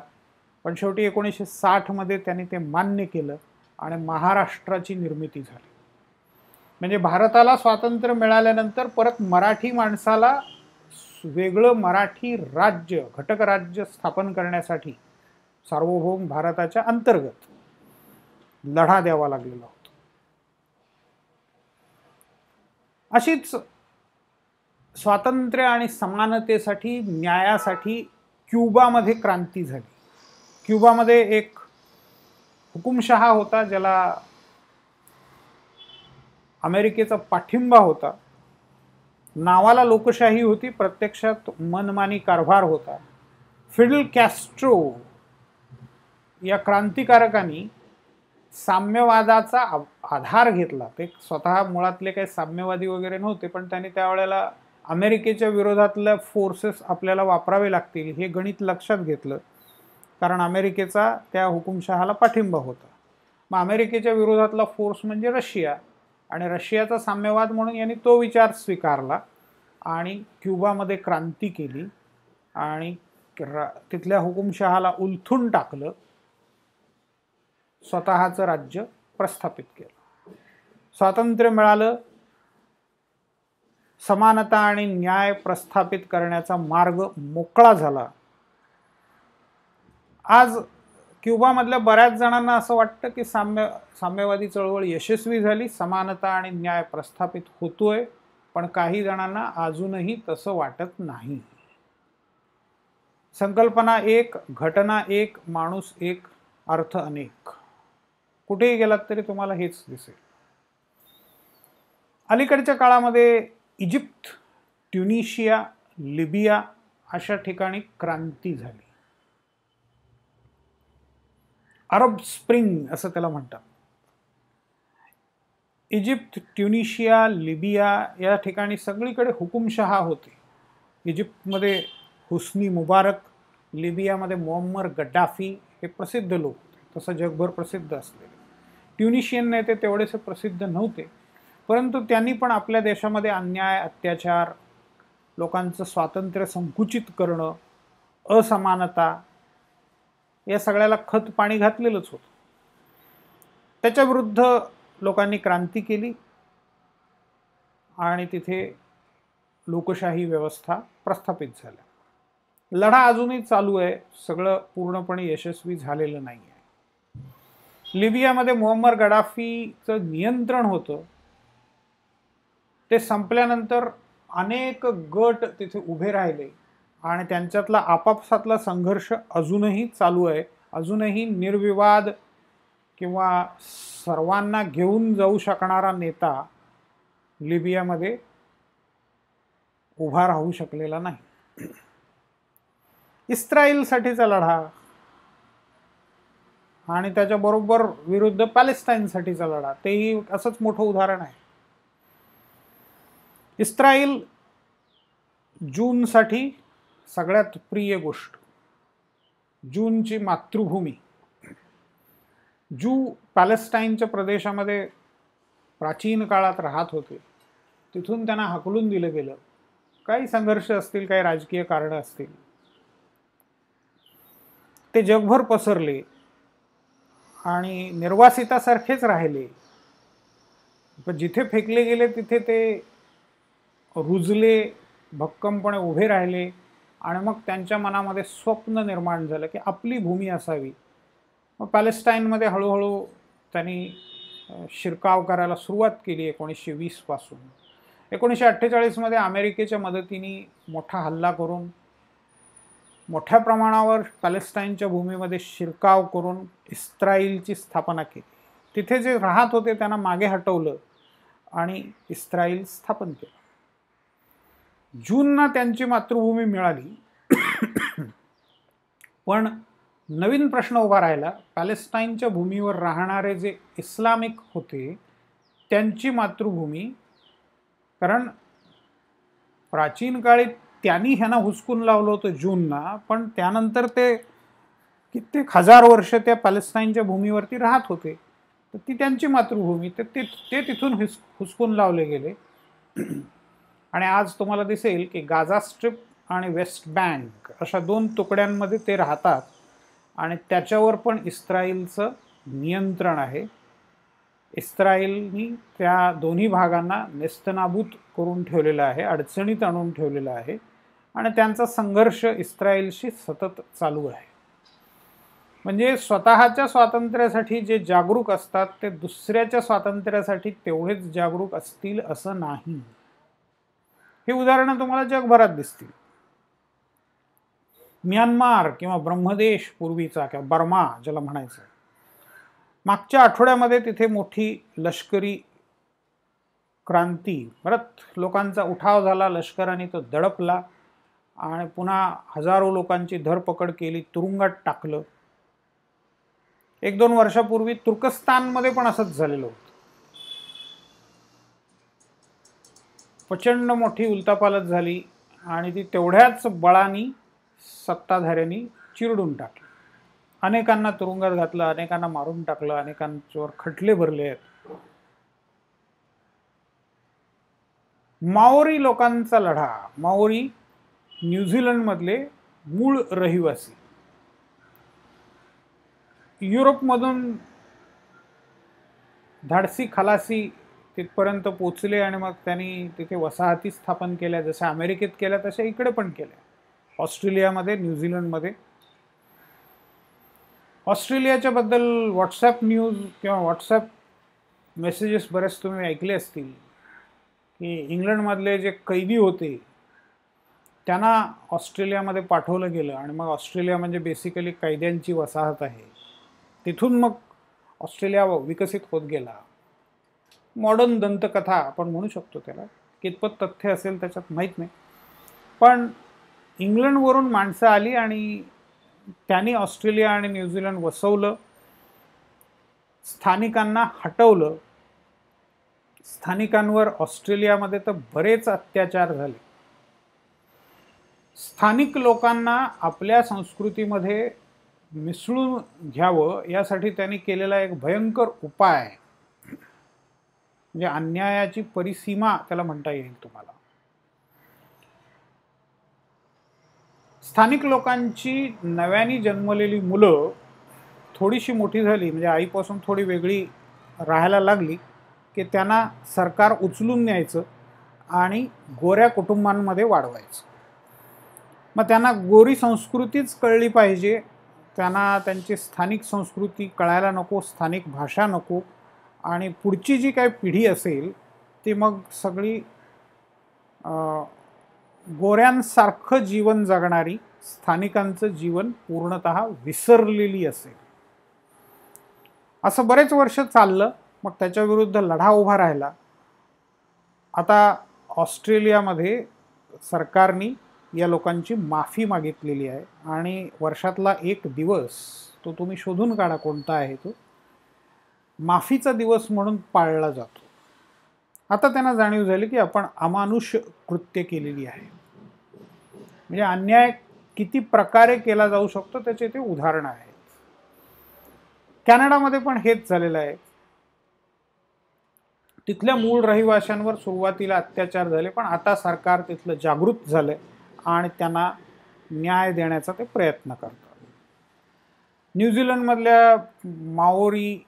पण शेवटी 1960 मध्ये त्यांनी ते मान्य केलं आणि महाराष्ट्राची निर्मिती झाली. म्हणजे भारताला स्वातंत्र्य मिळाल्यानंतर परत मराठी माणसाला वेगळं मराठी राज्य, घटक राज्य स्थापन करण्यासाठी सार्वभौम भारताच्या अंतर्गत लढा द्यावा लागलेला होता. अशीच स्वातंत्र्य आणि समानतेसाठी, न्यायासाठी क्युबामध्ये क्रांती झाली. क्युबामध्ये एक हुकुमशहा होता, ज्याला अमेरिकेचा पाठिंबा होता. नावाला लोकशाही होती, प्रत्यक्षात मनमानी कारभार होता. फिडेल कॅस्ट्रो या क्रांतिकारकांनी साम्यवादाचा आधार घेतला. ते स्वतः मुळातले काही साम्यवादी वगैरे नव्हते, पण त्यांनी त्यावेळेला अमेरिकेच्या विरोधातल्या फोर्सेस आपल्याला वापरावे लागतील हे गणित लक्षात घेतलं, कारण अमेरिकेचा त्या हुकुमशहाला पाठिंबा होता. मग अमेरिकेच्या विरोधातला फोर्स म्हणजे रशिया, आणि रशियाचा साम्यवाद म्हणून यांनी तो विचार स्वीकारला आणि क्युबामध्ये क्रांती केली आणि तिथल्या हुकुमशहाला उलथून टाकलं, स्वतःचं राज्य प्रस्थापित केलं. स्वातंत्र्य मिळालं, समानता आणि न्याय प्रस्थापित करण्याचा मार्ग मोकळा झाला. आज क्युबामधल्या बऱ्याच जणांना असं वाटतं की साम्यवादी चळवळ यशस्वी झाली, समानता आणि न्याय प्रस्थापित होतोय, पण काही जणांना अजूनही तसं वाटत नाही. संकल्पना एक, घटना एक, माणूस एक, अर्थ अनेक. कुठेही गेलात तरी तुम्हाला हेच दिसेल. अलीकडच्या काळामध्ये इजिप्त, ट्युनिशिया, लिबिया अशा ठिकाणी क्रांती झाली. अरब स्प्रिंग असं त्याला म्हणतात. इजिप्त, ट्युनिशिया, लिबिया या ठिकाणी सगळीकडे हुकुमशहा होते. इजिप्तमध्ये हुस्नी मुबारक, लिबियामध्ये मुअम्मर गड्डाफी हे प्रसिद्ध लोक होते, तसं जगभर प्रसिद्ध असलेले. ट्युनिशियन नेते तेवढेसे प्रसिद्ध नव्हते, परंतु त्यांनी पण आपल्या देशामध्ये अन्याय, अत्याचार, लोकांचं स्वातंत्र्य संकुचित करणं, असमानता या सगळ्याला खत पाणी घातलेलंच होतं. त्याच्याविरुद्ध लोकांनी क्रांती केली आणि तिथे लोकशाही व्यवस्था प्रस्थापित झाल्या. लढा अजूनही चालू आहे, सगळं पूर्णपणे यशस्वी झालेलं नाही आहे. लिबियामध्ये मुअम्मर गडाफीचं नियंत्रण होतं, ते संपल्यानंतर अनेक गट तिथे उभे राहिले आणि त्यांच्यातला आपापसातला संघर्ष अजूनही चालू आहे. अजूनही निर्विवाद किंवा सर्वांना घेऊन जाऊ शकणारा नेता लिबियामध्ये उभा राहू शकलेला नाही. इस्रायलसाठीचा लढा आणि त्याच्याबरोबर विरुद्ध पॅलेस्टाईनसाठीचा लढा, तेही असंच मोठं उदाहरण आहे. इस्रायल जूनसाठी सगळ्यात प्रिय गोष्ट, जूनची मातृभूमी. जू पॅलेस्टाईनच्या प्रदेशामध्ये प्राचीन काळात राहत होते, तिथून त्यांना हाकलून दिलं गेलं. काही संघर्ष असतील, काही राजकीय कारणं असतील, ते जगभर पसरले आणि निर्वासितासारखेच राहिले. पण जिथे फेकले गेले तिथे ते रुजले, भक्कमपणे उभे राहिले आणि मग त्यांच्या मनामध्ये स्वप्न निर्माण झालं की आपली भूमी असावी. मग पॅलेस्टाईनमध्ये हळूहळू त्यांनी शिरकाव करायला सुरुवात केली 1920 पासून. 1948मध्ये अमेरिकेच्या मदतीने मोठा हल्ला करून मोठ्या प्रमाणावर पॅलेस्टाईनच्या भूमीमध्ये शिरकाव करून इस्राईलची स्थापना केली. तिथे जे राहत होते त्यांना मागे हटवलं आणि इस्राईल स्थापन केलं. ज्यूंना त्यांची मातृभूमी मिळाली, पण नवीन प्रश्न उभा राहिला, पॅलेस्टाईनच्या भूमीवर राहणारे जे इस्लामिक होते त्यांची मातृभूमी, कारण प्राचीन काळी त्यांनी ह्यांना हुसकून लावलं होतं ज्यूंना, पण त्यानंतर ते कित्येक हजार वर्ष त्या पॅलेस्टाईनच्या भूमीवरती राहत होते, तर ती त्यांची मातृभूमी, तर ते तिथून हुसकून लावले गेले. आणि आज तुम्हाला दिसेल की गाझा स्ट्रिप आणि वेस्ट बँक अशा 2 तुकड्यांमध्ये ते राहतात आणि त्याच्यावर पण इस्राईलचं नियंत्रण आहे. इस्राईलनी त्या दोन्ही भागांना नेस्तनाबूत करून ठेवलेलं आहे, अडचणीत आणून ठेवलेलं आहे आणि त्यांचा संघर्ष इस्राईलशी सतत चालू आहे. म्हणजे स्वतःच्या स्वातंत्र्यासाठी जे जागरूक असतात ते दुसऱ्याच्या स्वातंत्र्यासाठी तेवढेच जागरूक असतील असं नाही. हे उदाहरणं तुम्हाला जगभरात दिसतील. म्यानमार किंवा ब्रह्मदेश पूर्वीचा किंवा बर्मा ज्याला म्हणायचं, मागच्या आठवड्यामध्ये तिथे मोठी लष्करी क्रांती, परत लोकांचा उठाव झाला, लष्कराने तो दडपला आणि पुन्हा हजारो लोकांची धरपकड केली, तुरुंगात टाकलं. 1-2 वर्षापूर्वी तुर्कस्तानमध्ये पण असंच झालेलं होतं. प्रचंड मोठी उलथापालथ झाली आणि ती तेवढ्याच बळाने सत्ताधाऱ्यांनी चिरडून टाकली. अनेकांना तुरुंगात घातलं, अनेकांना मारून टाकलं, अनेकांच्यावर खटले भरले आहेत. माओरी लोकांचा लढा. माओरी न्यूझीलंडमधले मूळ रहिवासी, युरोपमधून धाडसी खलासी तिथपर्यंत पोचले आणि मग त्यांनी तिथे वसाहती स्थापन केल्या, जशा अमेरिकेत केल्या तशा इकडे पण केल्या, ऑस्ट्रेलियामध्ये, न्यूझीलंडमध्ये. ऑस्ट्रेलियाच्या बद्दल व्हॉट्सॲप न्यूज किंवा व्हॉट्सॲप मेसेजेस बरेच तुम्ही ऐकले असतील की इंग्लंडमधले जे कैदी होते त्यांना ऑस्ट्रेलियामध्ये पाठवलं गेलं आणि मग ऑस्ट्रेलिया म्हणजे बेसिकली कैद्यांची वसाहत आहे. तिथून मग ऑस्ट्रेलिया विकसित होत गेला. मॉडर्न दंतकथा आपण म्हणू शकतो त्याला. कितपत तथ्य असेल त्याच्यात माहीत नाही, पण इंग्लंडवरून माणसं आली आणि त्यांनी ऑस्ट्रेलिया आणि न्यूझीलंड वसवलं, स्थानिकांना हटवलं. स्थानिकांवर ऑस्ट्रेलियामध्ये तर बरेच अत्याचार झाले. स्थानिक लोकांना आपल्या संस्कृतीमध्ये मिसळून घ्यावं यासाठी त्यांनी केलेला एक भयंकर उपाय, म्हणजे अन्यायाची परिसीमा त्याला म्हणता येईल तुम्हाला. स्थानिक लोकांची नव्याने जन्मलेली मुलं थोडीशी मोठी झाली, म्हणजे आईपासून थोडी वेगळी राहायला लागली की त्यांना सरकार उचलून न्यायचं आणि गोऱ्या कुटुंबांमध्ये वाढवायचं. मग त्यांना गोरी संस्कृतीच कळली पाहिजे, त्यांना त्यांची स्थानिक संस्कृती कळायला नको, स्थानिक भाषा नको, आणि पुढची जी काही पिढी असेल ती मग सगळी गोऱ्यांसारखं जीवन जगणारी, स्थानिकांचं जीवन पूर्णतः विसरलेली असेल. असं बरेच वर्ष चाललं. मग त्याच्याविरुद्ध लढा उभा राहिला. आता ऑस्ट्रेलियामध्ये सरकारने या लोकांची माफी मागितलेली आहे आणि वर्षातला एक दिवस, तो तुम्ही शोधून काढा कोणता आहे तो, माफीचा दिवस म्हणून पाळला जातो. आता त्यांना जाणीव झाली की आपण अमानुष कृत्य केलेली आहे. म्हणजे अन्याय किती प्रकारे केला जाऊ शकतो त्याचे ते उदाहरण आहेत. कॅनडामध्ये पण हेच झालेलं आहे. तिथल्या मूळ रहिवाशांवर सुरुवातीला अत्याचार झाले, पण आता सरकार तिथलं जागृत झालंय आणि त्यांना न्याय देण्याचा ते प्रयत्न करतात. न्यूझीलंडमधल्या माओरी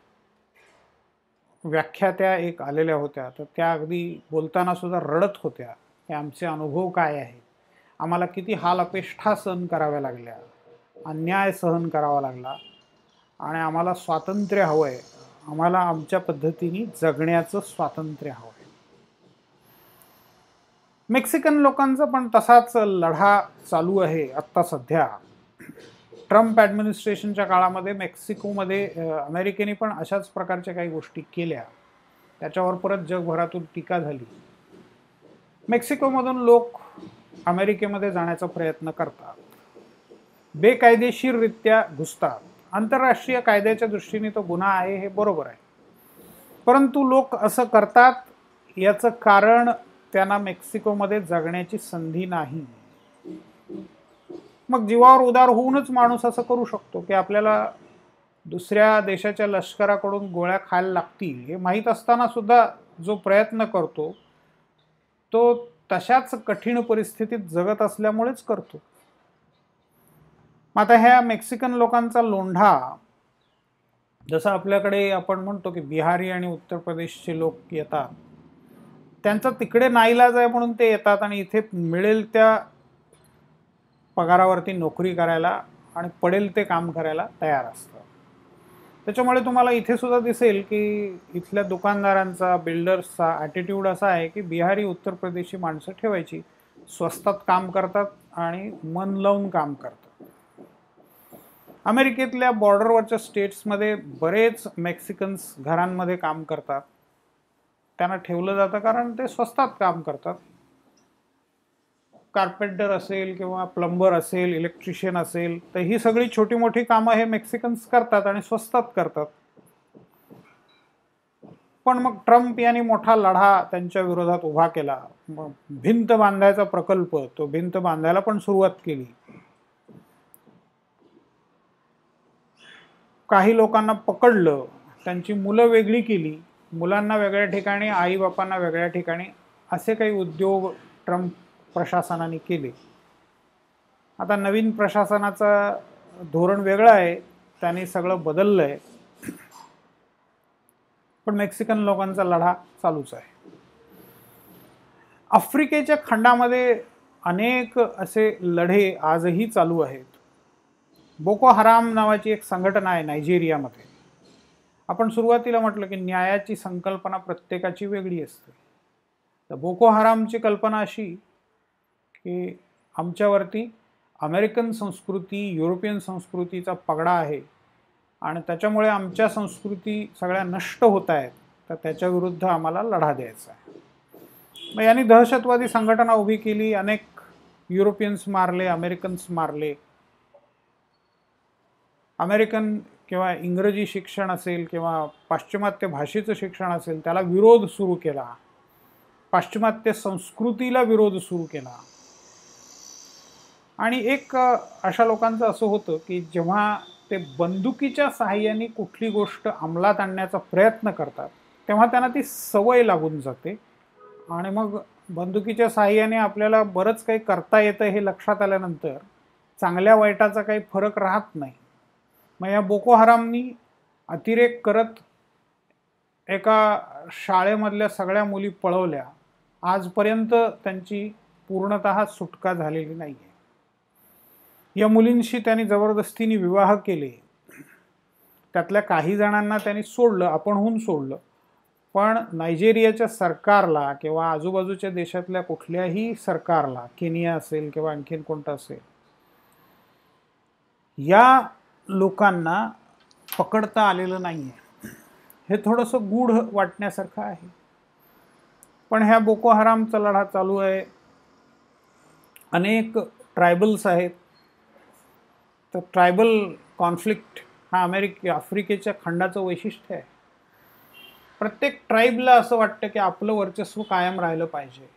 व्याख्यात्या एक आलेल्या होत्या, तर त्या अगदी बोलताना सुद्धा रडत होत्या. हे आमचे अनुभव काय आहेत, आम्हाला किती हाल अपेष्टा सहन कराव्या लागल्या, अन्याय सहन करावा लागला, आणि आम्हाला स्वातंत्र्य हवं आहे, आम्हाला आमच्या पद्धतीने जगण्याचं स्वातंत्र्य हवं आहे. मेक्सिकन लोकांचा पण तसाच लढा चालू आहे आत्ता सध्या. ट्रम्प ॲडमिनिस्ट्रेशनच्या काळामध्ये मेक्सिकोमध्ये अमेरिकेने पण अशाच प्रकारच्या काही गोष्टी केल्या, त्याच्यावर परत जगभरातून टीका झाली. मेक्सिकोमधून लोक अमेरिकेमध्ये जाण्याचा प्रयत्न करतात, बेकायदेशीररित्या घुसतात. आंतरराष्ट्रीय कायद्याच्या दृष्टीने तो गुन्हा आहे, हे बरोबर आहे, परंतु लोक असं करतात याचं कारण त्यांना मेक्सिकोमध्ये जगण्याची संधी नाही. मग जीवावर उदार होऊनच माणूस असं करू शकतो की आपल्याला दुसऱ्या देशाच्या लष्कराकडून गोळ्या खायला लागतील हे माहीत असताना सुद्धा जो प्रयत्न करतो तो तशाच कठीण परिस्थितीत जगत असल्यामुळेच करतो. आता ह्या मेक्सिकन लोकांचा लोंढा, जसं आपल्याकडे आपण म्हणतो की बिहारी आणि उत्तर प्रदेशचे लोक येतात, त्यांचा तिकडे नाईलाज आहे म्हणून ते येतात आणि इथे मिळेल त्या पगारावरती नोकरी करायला आणि पडेल ते काम करायला तयार असतात. त्याच्यामुळे तुम्हाला इथे सुद्धा दिसेल की इथल्या दुकानदारांचा, बिल्डर्सचा ॲटिट्यूड असा आहे की बिहारी उत्तर प्रदेशी माणसं ठेवायची, स्वस्तात काम करतात आणि मन लावून काम करतात. अमेरिकेतल्या बॉर्डरवरच्या स्टेट्समध्ये बरेच मेक्सिकन्स घरांमध्ये काम करतात, त्यांना ठेवलं जातं कारण ते स्वस्तात काम करतात. कार्पेंटर असेल किंवा प्लंबर असेल, इलेक्ट्रिशियन असेल, तर ही सगळी छोटी मोठी कामं हे मेक्सिकन्स करतात आणि स्वस्तात करतात. पण मग ट्रम्प यांनी मोठा लढा त्यांच्या विरोधात उभा केला. मग भिंत बांधायचा प्रकल्प, तो भिंत बांधायला पण सुरुवात केली. काही लोकांना पकडलं, त्यांची मुलं वेगळी केली, मुलांना वेगळ्या ठिकाणी, आई बापांना वेगळ्या ठिकाणी, असे काही उद्योग ट्रम्प प्रशासनाने केले. आता नवीन प्रशासनाचं धोरण वेगळं आहे, त्यांनी सगळं बदललं आहे, पण मेक्सिकन लोकांचा लढा चालूच आहे. आफ्रिकेच्या खंडामध्ये अनेक असे लढे आजही चालू आहेत. बोको हराम नावाची एक संघटना आहे नायजेरियामध्ये. आपण सुरुवातीला म्हटलं की न्यायाची संकल्पना प्रत्येकाची वेगळी असते. तर बोको हरामची कल्पना अशी की आमच्यावरती अमेरिकन संस्कृती, युरोपियन संस्कृतीचा पगडा आहे आणि त्याच्यामुळे आमच्या संस्कृती सगळ्या नष्ट होत आहेत, तर त्याच्या विरुद्ध आम्हाला लढा द्यायचा आहे. मग यांनी दहशतवादी संघटना उभी केली, अनेक युरोपियन्स मारले, अमेरिकन्स मारले. अमेरिकन किंवा इंग्रजी शिक्षण असेल किंवा पाश्चिमात्य भाषेचं शिक्षण असेल त्याला विरोध सुरू केला, पाश्चिमात्य संस्कृतीला विरोध सुरू केला. आणि एक अशा लोकांचं असं होतं की जेव्हा ते बंदुकीच्या साहाय्याने कुठली गोष्ट अंमलात आणण्याचा प्रयत्न करतात तेव्हा त्यांना ती सवय लागून जाते आणि मग बंदुकीच्या साहाय्याने आपल्याला बरंच काही करता येतं हे लक्षात आल्यानंतर चांगल्या वाईटाचा काही फरक राहत नाही. मग या बोको हरामनी अतिरेक करत एका शाळेमधल्या सगळ्या मुली पळवल्या. आजपर्यंत त्यांची पूर्णतः सुटका झालेली नाही आहे. या मुलींशी त्यांनी जबरदस्तीने विवाह केले. त्यातल्या काही जणांना त्यांनी सोडलं, आपणहून सोडलं, पण नायजेरियाच्या सरकारला किंवा आजूबाजूच्या देशातल्या कुठल्याही सरकारला, केनिया असेल किंवा आणखीन कोणतं असेल, या लोकांना पकडता आलेलं नाही आहे. हे थोडंसं गूढ वाटण्यासारखं आहे. पण ह्या बोको हरामचा लढा चालू आहे. अनेक ट्रायबल्स आहेत. तर ट्रायबल कॉन्फ्लिक्ट हा आफ्रिकेच्या खंडाचं वैशिष्ट्य आहे. प्रत्येक ट्राईबला असं वाटतं की आपलं वर्चस्व कायम राहिलं पाहिजे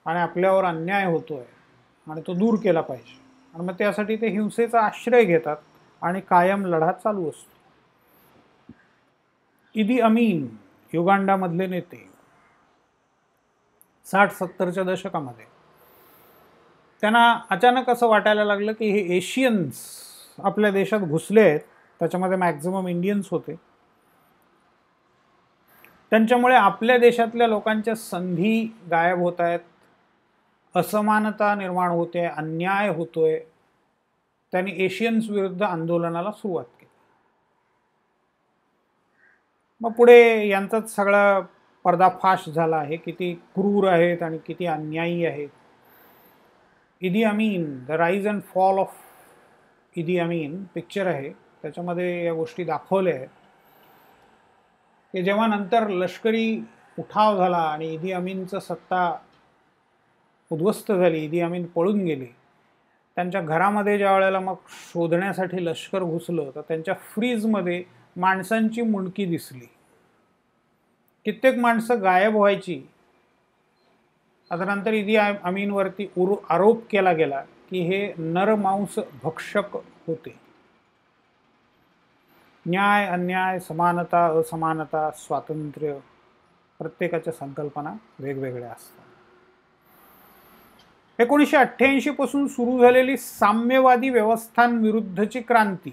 आणि आपल्यावर अन्याय होतोय आणि तो दूर केला पाहिजे, आणि मग त्यासाठी ते हिंसेचा आश्रय घेतात आणि कायम लढा चालू असतो. इदी अमीन, युगांडामधले नेते, 60-70च्या दशकामध्ये त्यांना अचानक असं वाटायला लागलं की हे एशियन्स आपल्या देशात घुसले आहेत, त्याच्यामध्ये मॅक्झिमम इंडियन्स होते, त्यांच्यामुळे आपल्या देशातल्या लोकांच्या संधी गायब होत आहेत, असमानता निर्माण होते, अन्याय होतोय, त्यांनी एशियन्स विरुद्ध आंदोलनाला सुरुवात केली. मग पुढे यांचाच सगळा पर्दाफाश झाला आहे, किती क्रूर आहेत आणि किती अन्यायी आहेत. Idi Amin, the rise and fall of Idi Amin picture आहे, त्याच्यामध्ये या गोष्टी दाखवल्या आहेत की जेव्हा नंतर लष्करी उठाव झाला आणि इदी अमीनचं सत्ता उद्ध्वस्त झाली, इदी अमीन पळून गेले, त्यांच्या घरामध्ये ज्या वेळेला मग शोधण्यासाठी लष्कर घुसलं तर त्यांच्या फ्रीजमध्ये माणसांची मुंडकी दिसली. कित्येक माणसं गायब व्हायची. आता नंतर इदी अमीनवरती आरोप केला गेला की हे नरमांस भक्षक होते. न्याय, अन्याय, समानता, असमानता, स्वातंत्र्य, प्रत्येकाच्या संकल्पना वेगवेगळ्या असतात. 1988 पासून सुरू झालेली साम्यवादी व्यवस्थांविरुद्धची क्रांती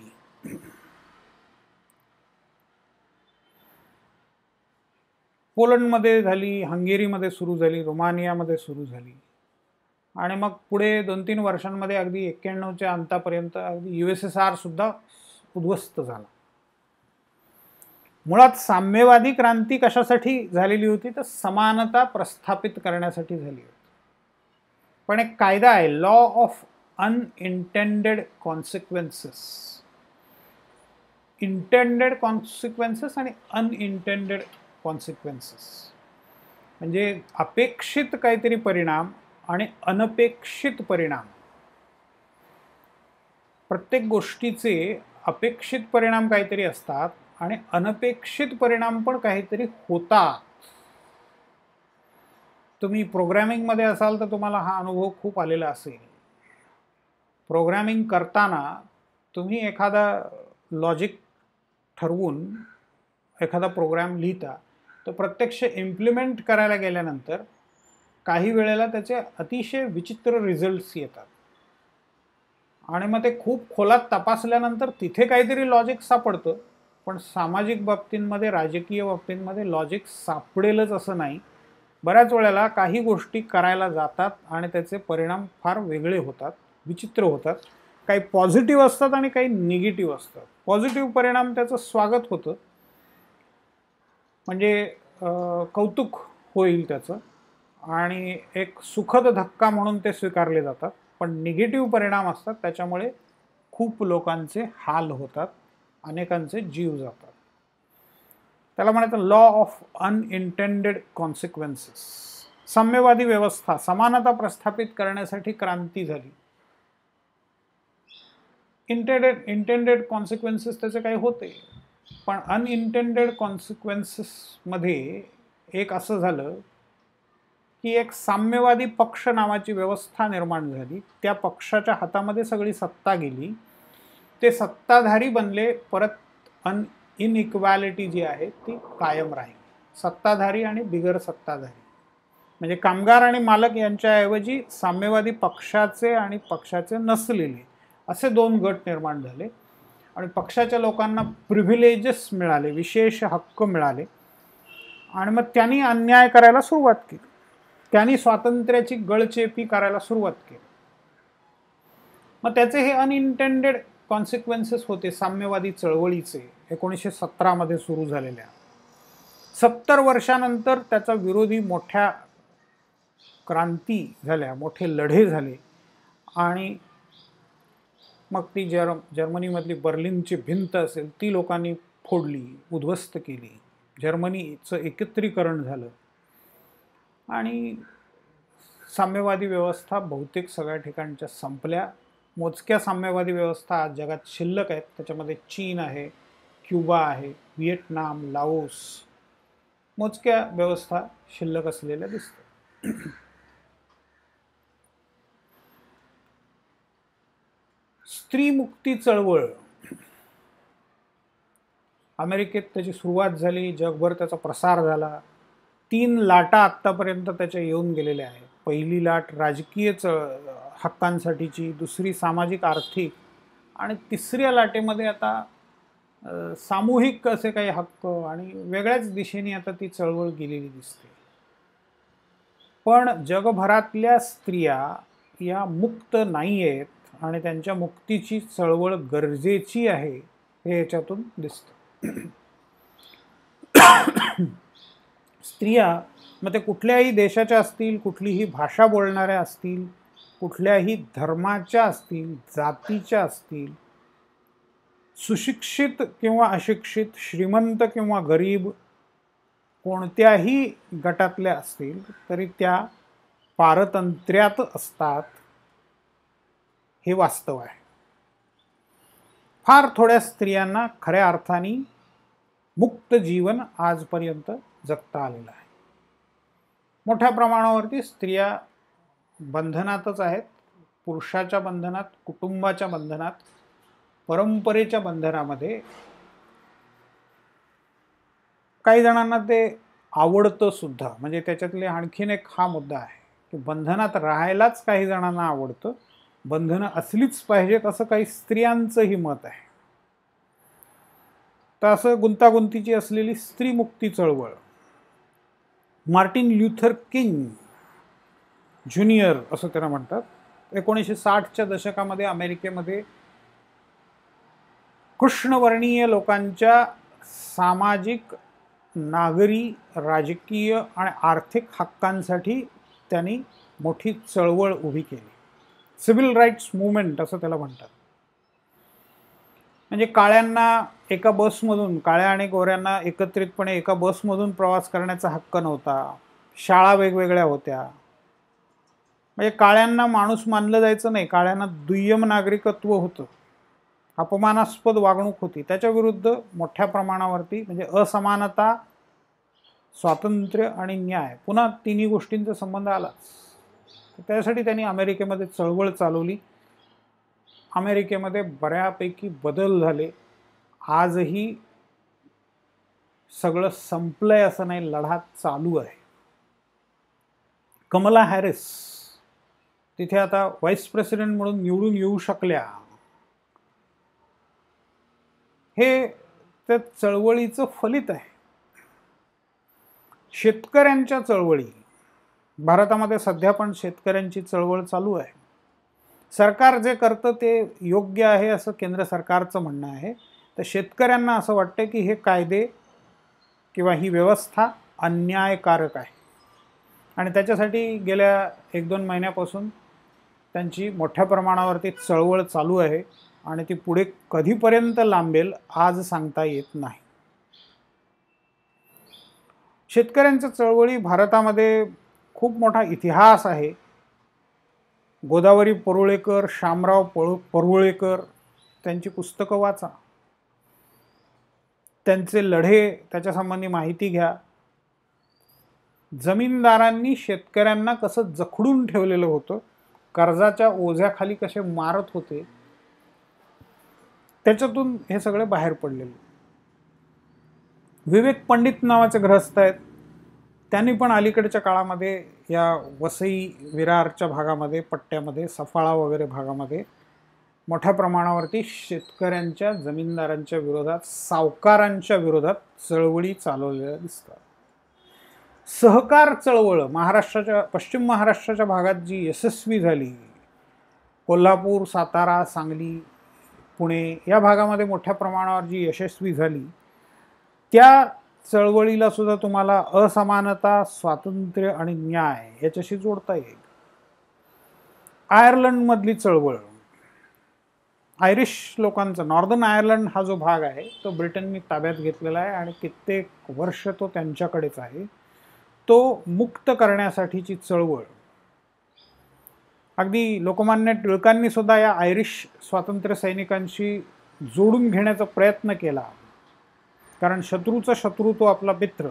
पोलंडमध्ये झाली, हंगेरीमध्ये सुरू झाली, रोमानियामध्ये सुरू झाली आणि मग पुढे 2-3 वर्षांमध्ये अगदी 91च्या अंतापर्यंत अगदी USSR सुद्धा उद्ध्वस्त झाला. मुळात साम्यवादी क्रांती कशासाठी झालेली होती तर समानता प्रस्थापित करण्यासाठी झाली होती. पण एक कायदा आहे, law of unintended consequences. Intended consequences आणि अनइंटेंडेड कॉन्सिक्वेन्सेस म्हणजे अपेक्षित काहीतरी परिणाम आणि अनपेक्षित परिणाम. प्रत्येक गोष्टीचे अपेक्षित परिणाम काहीतरी असतात आणि अनपेक्षित परिणाम पण काहीतरी होतात. तुम्ही प्रोग्रॅमिंगमध्ये असाल तर तुम्हाला हा अनुभव खूप आलेला असेल. प्रोग्रॅमिंग करताना तुम्ही एखादा लॉजिक ठरवून एखादा प्रोग्राम लिहिता, तो प्रत्यक्ष इम्प्लिमेंट करायला गेल्यानंतर काही वेळेला त्याचे अतिशय विचित्र रिझल्ट्स येतात आणि मग ते खूप खोलात तपासल्यानंतर तिथे काहीतरी लॉजिक सापडतं. पण सामाजिक बाबतींमध्ये, राजकीय बाबतींमध्ये लॉजिक सापडेलच असं नाही. बऱ्याच वेळेला काही गोष्टी करायला जातात आणि त्याचे परिणाम फार वेगळे होतात, विचित्र होतात. काही पॉझिटिव्ह असतात आणि काही निगेटिव्ह असतात. पॉझिटिव्ह परिणाम त्याचं स्वागत होतं, म्हणजे कौतुक होईल त्याचं आणि एक सुखद धक्का म्हणून ते स्वीकारले जातात. पण निगेटिव्ह परिणाम असतात, त्याच्यामुळे खूप लोकांचे हाल होतात, अनेकांचे जीव जातात. त्याला म्हणायचं लॉ ऑफ अनइंटेंडेड कॉन्सिक्वेन्सेस. साम्यवादी व्यवस्था, समानता प्रस्थापित करण्यासाठी क्रांती झाली. इंटेंडेड कॉन्सिक्वेन्सेस त्याचे काही होते, पण अनइंटेंडेड कॉन्सिक्वेन्सेसमध्ये एक असं झालं की एक साम्यवादी पक्ष नावाची व्यवस्था निर्माण झाली. त्या पक्षाच्या हातामध्ये सगळी सत्ता गेली, ते सत्ताधारी बनले. परत इनइक्वॅलिटी जी आहे ती कायम राहील. सत्ताधारी आणि बिगर सत्ताधारी म्हणजे कामगार आणि मालक यांच्याऐवजी साम्यवादी पक्षाचे आणि पक्षाचे नसलेले असे 2 गट निर्माण झाले आणि पक्षाच्या लोकांना प्रिव्हिलेजेस मिळाले, विशेष हक्क मिळाले आणि मग त्यांनी अन्याय करायला सुरुवात केली. त्यांनी स्वातंत्र्याची गळचेपी करायला सुरुवात केली. मग त्याचे हे अनइंटेंडेड कॉन्सिक्वेन्सेस होते साम्यवादी चळवळीचे 1917 मध्ये सुरू झालेल्या. 70 वर्षानंतर त्याचा विरोधी मोठ्या क्रांती झाल्या, मोठे लढे झाले आणि मग ती जर्मनीमधली बर्लिनची भिंत असेल ती लोकांनी फोडली, उद्ध्वस्त केली. जर्मनीचं एकत्रीकरण झालं आणि साम्यवादी व्यवस्था बहुतेक सगळ्या ठिकाणच्या संपल्या. मोजक्या साम्यवादी व्यवस्था आज जगात शिल्लक आहेत. त्याच्यामध्ये चीन आहे, क्युबा आहे, व्हिएटनाम, लाओस, मोजक्या व्यवस्था शिल्लक असलेल्या दिसतात. स्त्रीमुक्ती चळवळ अमेरिकेत त्याची सुरुवात झाली, जगभर त्याचा प्रसार झाला. 3 लाटा आत्तापर्यंत त्याच्या येऊन गेलेल्या आहेत. पहिली लाट राजकीय हक्कांसाठीची, दुसरी सामाजिक आर्थिक आणि तिसऱ्या लाटेमध्ये आता सामूहिक असे काही हक्क आणि वेगळ्याच दिशेने आता ती चळवळ गेलेली दिसते. पण जगभरातल्या स्त्रिया या मुक्त नाही आहेत आणि त्यांच्या मुक्तीची चळवळ गरजेची आहे हे याच्यातून दिसतं. स्त्रिया मग ते कुठल्याही देशाच्या असतील, कुठलीही भाषा बोलणाऱ्या असतील, कुठल्याही धर्माच्या असतील, जातीच्या असतील, सुशिक्षित किंवा अशिक्षित, श्रीमंत किंवा गरीब, कोणत्याही गटातल्या असतील तरी त्या पारतंत्र्यात असतात हे वास्तव आहे. फार थोड्या स्त्रियांना खऱ्या अर्थाने मुक्त जीवन आजपर्यंत जगता आलेलं आहे. मोठ्या प्रमाणावरती स्त्रिया बंधनातच आहेत, पुरुषाच्या बंधनात, कुटुंबाच्या बंधनात, परंपरेच्या बंधनामध्ये. काही जणांना ते आवडतं सुद्धा, म्हणजे त्याच्यातले आणखीन एक हा मुद्दा आहे की बंधनात राहायलाच काही जणांना आवडतं, बंधनं असलीच पाहिजेत असं काही स्त्रियांचंही मत आहे. तर असं गुंतागुंतीची असलेली स्त्रीमुक्ती चळवळ मार्टिन ल्युथर किंग ज्युनियर असं त्याला म्हणतात, 1960च्या दशकामध्ये अमेरिकेमध्ये कृष्णवर्णीय लोकांच्या सामाजिक, नागरी, राजकीय आणि आर्थिक हक्कांसाठी त्यांनी मोठी चळवळ उभी केली. सिव्हिल राईट्स मूवमेंट असं त्याला म्हणतात. म्हणजे काळ्यांना एका बसमधून, काळ्या आणि गोऱ्यांना एकत्रितपणे एका बसमधून प्रवास करण्याचा हक्क नव्हता, शाळा वेगवेगळ्या होत्या, म्हणजे काळ्यांना माणूस मानलं जायचं नाही, काळ्यांना दुय्यम नागरिकत्व होतं, अपमानास्पद वागणूक होती. त्याच्या विरुद्ध मोठ्या प्रमाणावरती म्हणजे असमानता, स्वातंत्र्य आणि न्याय, पुन्हा तिन्ही गोष्टींचा संबंध आलाच. त्यासाठी त्यांनी अमेरिकेमध्ये चळवळ चालवली. अमेरिकेमध्ये बऱ्यापैकी बदल झाले. आजही सगळं संपलंय असं नाही, लढा चालू आहे. कमला हॅरिस तिथे आता व्हाईस प्रेसिडेंट म्हणून निवडून येऊ शकल्या, हे त्या चळवळीचं फलित आहे. शेतकऱ्यांच्या चळवळी, भारतामध्ये सध्या पण शेतकऱ्यांची चळवळ चालू आहे. सरकार जे करतं ते योग्य आहे असं केंद्र सरकारचं म्हणणं आहे, तर शेतकऱ्यांना असं वाटतं की हे कायदे किंवा ही व्यवस्था अन्यायकारक आहे आणि त्याच्यासाठी गेल्या 1-2 महिन्यापासून त्यांची मोठ्या प्रमाणावरती चळवळ चालू आहे आणि ती पुढे कधीपर्यंत लांबेल आज सांगता येत नाही. शेतकऱ्यांच्या चळवळी भारतामध्ये खूप मोठा इतिहास आहे. गोदावरी परुळेकर, शामराव परुळेकर त्यांची पुस्तकं वाचा, त्यांचे लढे, त्याच्यासंबंधी माहिती घ्या. जमीनदारांनी शेतकऱ्यांना कसं जखडून ठेवलेलं होतं, कर्जाच्या ओझ्याखाली कसे मारत होते, त्याच्यातून हे सगळे बाहेर पडलेले. विवेक पंडित नावाचे ग्रहस्थ आहेत, त्यांनी पण अलीकडच्या काळामध्ये या वसई विरारच्या भागामध्ये, पट्ट्यामध्ये, सफाळा वगैरे भागामध्ये मोठ्या प्रमाणावरती शेतकऱ्यांच्या, जमीनदारांच्या विरोधात, सावकारांच्या विरोधात चळवळी चालवलेल्या दिसतात. सहकार चळवळ महाराष्ट्राच्या, पश्चिम महाराष्ट्राच्या भागात जी यशस्वी झाली, कोल्हापूर, सातारा, सांगली, पुणे या भागामध्ये मोठ्या प्रमाणावर जी यशस्वी झाली, त्या चळवळीला सुद्धा तुम्हाला असमानता, स्वातंत्र्य आणि न्याय याच्याशी जोडता येईल. आयर्लंडमधली चळवळ, आयरिश लोकांचा, नॉर्दर्न आयर्लंड हा जो भाग आहे तो ब्रिटननी ताब्यात घेतलेला आहे आणि कित्येक वर्ष तो त्यांच्याकडेच आहे. तो मुक्त करण्यासाठीची चळवळ, अगदी लोकमान्य टिळकांनी सुद्धा या आयरिश स्वातंत्र्य सैनिकांशी जोडून घेण्याचा प्रयत्न केला, कारण शत्रूचा शत्रू तो आपला मित्र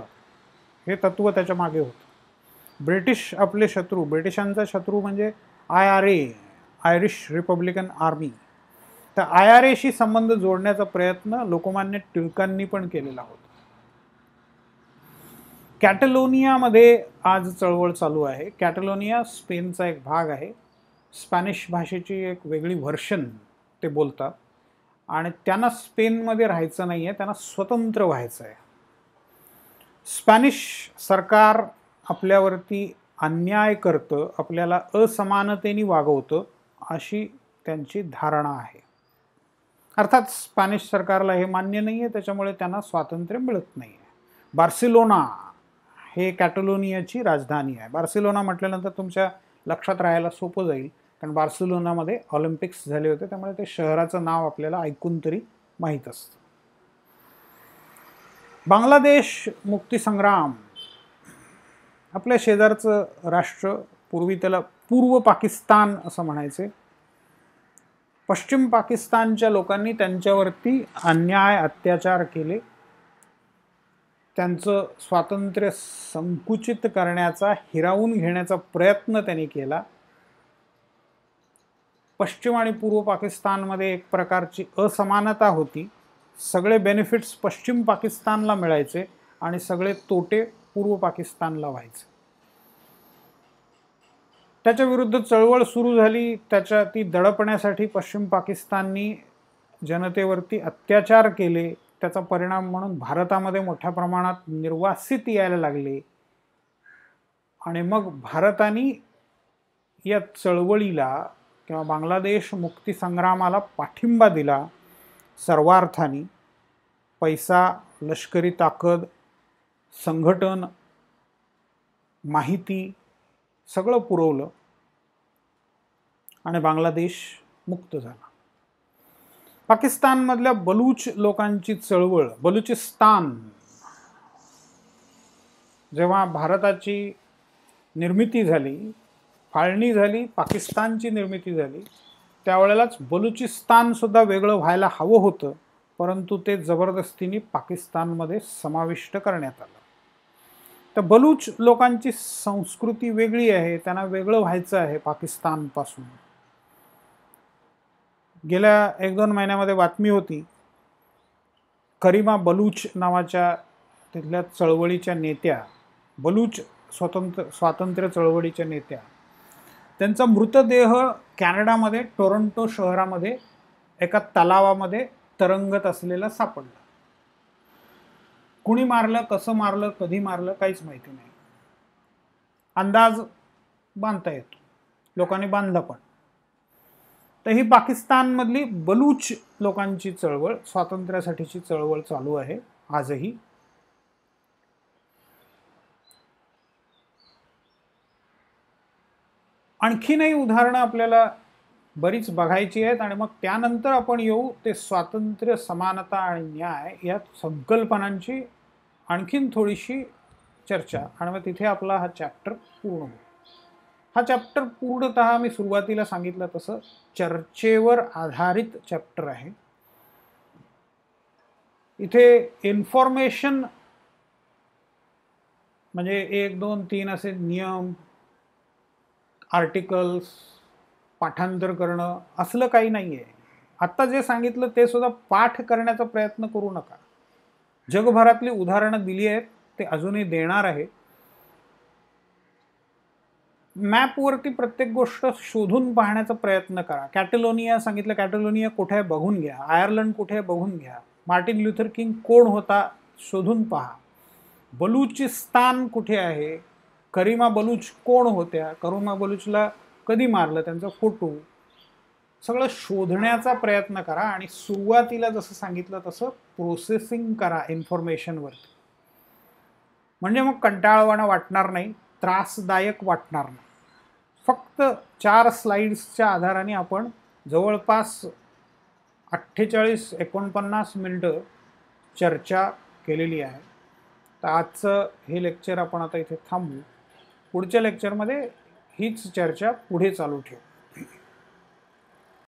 हे तत्व त्याच्या मागे होतं. ब्रिटिश आपले शत्रू, ब्रिटिशांचा शत्रू म्हणजे IRA, आयरिश रिपब्लिकन आर्मी. तर IRAशी संबंध जोडण्याचा प्रयत्न लोकमान्य टिळकांनी पण केलेला होता. कॅटलोनियामध्ये आज चळवळ चालू आहे. कॅटलोनिया स्पेनचा एक भाग आहे. स्पॅनिश भाषेची एक वेगळी व्हर्शन ते बोलतात आणि त्यांना स्पेनमध्ये राहायचं नाही आहे, त्यांना स्वतंत्र व्हायचं आहे. स्पॅनिश सरकार आपल्यावरती अन्याय करतं, आपल्याला असमानतेने वागवतं, अशी त्यांची धारणा आहे. अर्थात स्पॅनिश सरकारला हे मान्य नाही आहे, त्याच्यामुळे त्यांना स्वातंत्र्य मिळत नाही आहे. बार्सिलोना हे कॅटलोनियाची राजधानी आहे. बार्सिलोना म्हटल्यानंतर तुमच्या लक्षात राहायला सोपं जाईल, कारण बार्सिलोनामध्ये ऑलिम्पिक्स झाले होते, त्यामुळे ते शहराचं नाव आपल्याला ऐकून तरी माहीत असतं. बांगलादेश मुक्तीसंग्राम, आपल्या शेजारचं राष्ट्र, पूर्वी त्याला पूर्व पाकिस्तान असं म्हणायचे. पश्चिम पाकिस्तानच्या लोकांनी त्यांच्यावरती अन्याय अत्याचार केले, त्यांचं स्वातंत्र्य संकुचित करण्याचा, हिरावून घेण्याचा प्रयत्न त्यांनी केला. पश्चिम आणि पूर्व पाकिस्तानमध्ये एक प्रकारची असमानता होती. सगळे बेनिफिट्स पश्चिम पाकिस्तानला मिळायचे आणि सगळे तोटे पूर्व पाकिस्तानला व्हायचे. त्याच्या विरुद्ध चळवळ सुरू झाली. ती दडपण्यासाठी पश्चिम पाकिस्ताननी जनतेवरती अत्याचार केले. त्याचा परिणाम म्हणून भारतामध्ये मोठ्या प्रमाणात निर्वासित यायला लागले आणि मग भारताने या चळवळीला किंवा बांगलादेश मुक्तीसंग्रामाला पाठिंबा दिला. सर्वार्थाने पैसा, लष्करी ताकद, संघटन, माहिती सगळं पुरवलं आणि बांगलादेश मुक्त झाला. पाकिस्तानमधल्या बलूच लोकांची चळवळ, बलुचिस्तान, जेव्हा भारताची निर्मिती झाली, फाळणी झाली, पाकिस्तानची निर्मिती झाली, त्यावेळेलाच बलुचिस्तान सुद्धा वेगळं व्हायला हवं होतं, परंतु ते जबरदस्तीने पाकिस्तानमध्ये समाविष्ट करण्यात आलं. तर बलूच लोकांची संस्कृती वेगळी आहे, त्यांना वेगळं व्हायचं आहे पाकिस्तानपासून. गेल्या 1-2 महिन्यामध्ये बातमी होती, करीमा बलूच नावाच्या तिथल्या चळवळीच्या नेत्या, बलूच स्वातंत्र्य चळवळीच्या नेत्या, त्यांचा मृतदेह कॅनडामध्ये टोरंटो शहरामध्ये एका तलावामध्ये तरंगत असलेला सापडला. कुणी मारलं, कसं मारलं, कधी मारलं, काहीच माहिती नाही. अंदाज बांधता येतो, लोकांनी बांधला पण. तर ही पाकिस्तानमधली बलूच लोकांची चळवळ, स्वातंत्र्यासाठीची चळवळ चालू आहे आजही. आणखीनही उदाहरणं आपल्याला बरीच बघायची आहेत आणि मग त्यानंतर आपण येऊ ते स्वातंत्र्य, समानता आणि न्याय या संकल्पनांची आणखीन थोडीशी चर्चा, आणि मग तिथे आपला हा चॅप्टर पूर्ण होईल. हा चॅप्टर पूर्णतः मी सुरुवातीला सांगितलं तसं चर्चेवर आधारित चॅप्टर आहे. इथे इन्फॉर्मेशन म्हणजे 1, 2, 3 असे नियम, आर्टिकल्स, पाठांतर करणं असलं काही नाही आहे. आत्ता जे सांगितलं ते सुद्धा पाठ करण्याचा प्रयत्न करू नका. जगभरातली उदाहरणं दिली आहेत, ते अजूनही देणार आहे. मॅपवरती प्रत्येक गोष्ट शोधून पाहण्याचा प्रयत्न करा. कॅटलोनिया सांगितलं, कॅटलोनिया कुठे आहे बघून घ्या. आयर्लंड कुठे आहे बघून घ्या. मार्टिन ल्युथर किंग कोण होता शोधून पहा. बलुचिस्तान कुठे आहे, करीमा बलूच कोण होत्या, करीमा बलूचला कधी मारलं, त्यांचा फोटो, सगळं शोधण्याचा प्रयत्न करा. आणि सुरुवातीला जसं सांगितलं तसं प्रोसेसिंग करा इन्फॉर्मेशनवरती. म्हणजे मग कंटाळवाणं वाटणार नाही, त्रासदायक वाटणार नाही. फक्त 4 स्लाइड्सच्या आधाराने आपण जवळपास 48-49 मिनिटं चर्चा केलेली आहे. तर आजचं हे लेक्चर आपण आता इथे थांबू. पुढच्या लेक्चरमध्ये हीच चर्चा पुढे चालू ठेवू.